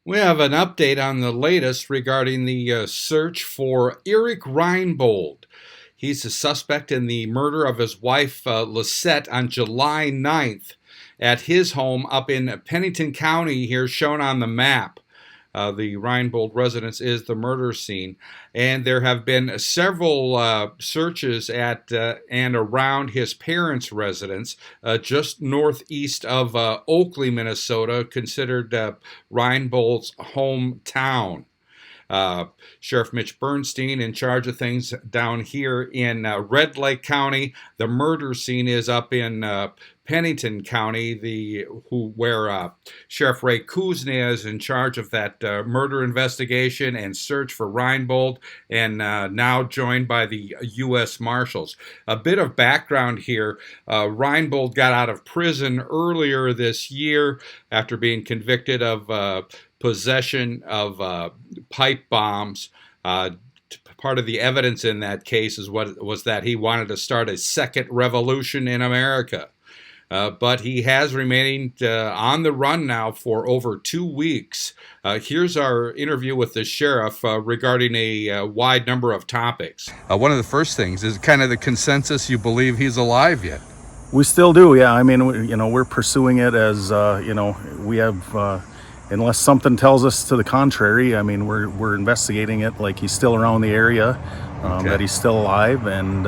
We have an update on the latest regarding the search for Eric Reinbold. He's a suspect in the murder of his wife, Lisette, on July 9th at his home up in Pennington County, here shown on the map. The Reinbold residence is the murder scene, and there have been several searches at and around his parents' residence, just northeast of Oakley, Minnesota, considered Reinbold's hometown. Sheriff Mitch Bernstein in charge of things down here in Red Lake County. The murder scene is up in Pennington County, where Sheriff Ray Kuznia is in charge of that murder investigation and search for Reinbold, and now joined by the U.S. Marshals. A bit of background here: Reinbold got out of prison earlier this year after being convicted of possession of pipe bombs. Part of the evidence in that case was that he wanted to start a second revolution in America. But he has remained on the run now for over 2 weeks. Here's our interview with the sheriff regarding a wide number of topics. One of the first things is kind of the consensus: you believe he's alive yet? We still do, yeah. I mean, we're pursuing it as, we have, unless something tells us to the contrary, I mean, we're investigating it like he's still around the area, that he's still alive, and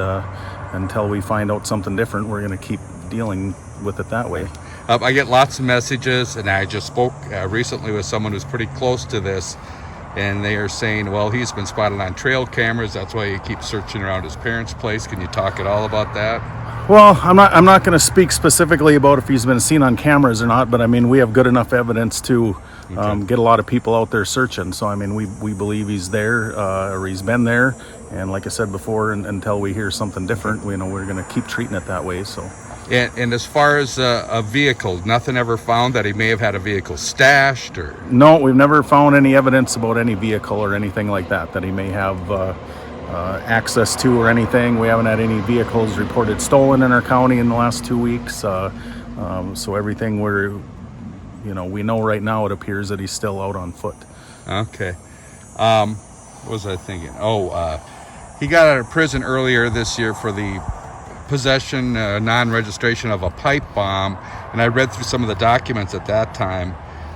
until we find out something different, we're going to keep dealing with it that way. I get lots of messages, and I just spoke recently with someone who's pretty close to this, and they are saying, well, he's been spotted on trail cameras. That's why he keeps searching around his parents' place. Can you talk at all about that? Well, I'm not going to speak specifically about if he's been seen on cameras or not, but I mean, we have good enough evidence to get a lot of people out there searching. So I mean, we believe he's there, or he's been there, and like I said before, until we hear something different, we're going to keep treating it that way. So. And as far as a vehicle, nothing ever found that he may have had a vehicle stashed, or? No, we've never found any evidence about any vehicle or anything like that he may have access to or anything. We haven't had any vehicles reported stolen in our county in the last 2 weeks. So everything we know right now, it appears that he's still out on foot. Okay. What was I thinking? He got out of prison earlier this year for the possession, non-registration of a pipe bomb, and I read through some of the documents at that time,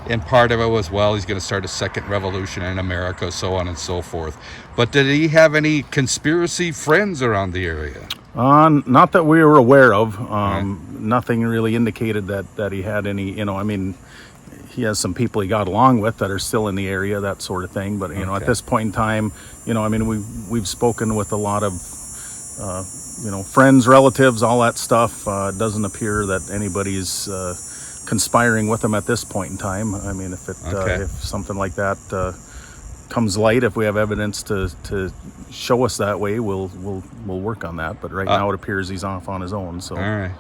and part of it was, well, he's going to start a second revolution in America, so on and so forth. But did he have any conspiracy friends around the area? Not that we were aware of. Right. Nothing really indicated that he had any, I mean, he has some people he got along with that are still in the area, that sort of thing. But, at this point in time, I mean, we've spoken with a lot of, friends, relatives, all that stuff. It doesn't appear that anybody's conspiring with him at this point in time. I mean, if something like that comes light, if we have evidence to show us that way, we'll work on that. But right now, it appears he's off on his own. So. All right.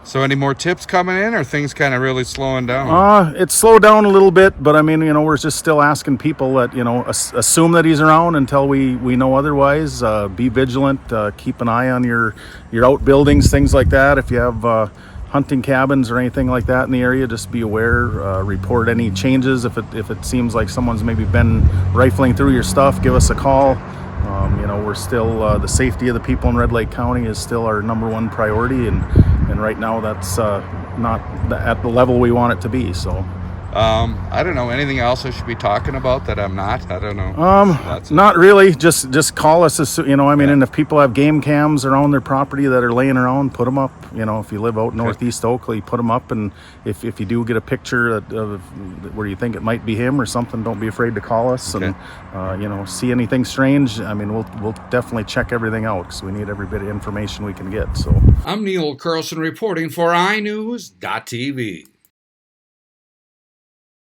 So any more tips coming in, or things kind of really slowing down? It's slowed down a little bit, but I mean, we're just still asking people that, assume that he's around until we know otherwise. Be vigilant, keep an eye on your outbuildings, things like that. If you have hunting cabins or anything like that in the area, just be aware, report any changes. If it seems like someone's maybe been rifling through your stuff, give us a call. We're still, the safety of the people in Red Lake County is still our number one priority, and right now that's not at the level we want it to be. So I don't know, anything else I should be talking about that I'm not? I don't know. Not really. Just call us. And if people have game cams around their property that are laying around, put them up. If you live out northeast Oakley, put them up. And if you do get a picture of where you think it might be him or something, don't be afraid to call us. Okay. And see anything strange, I mean, we'll definitely check everything out, because we need every bit of information we can get. So I'm Neil Carlson reporting for iNewZ.TV.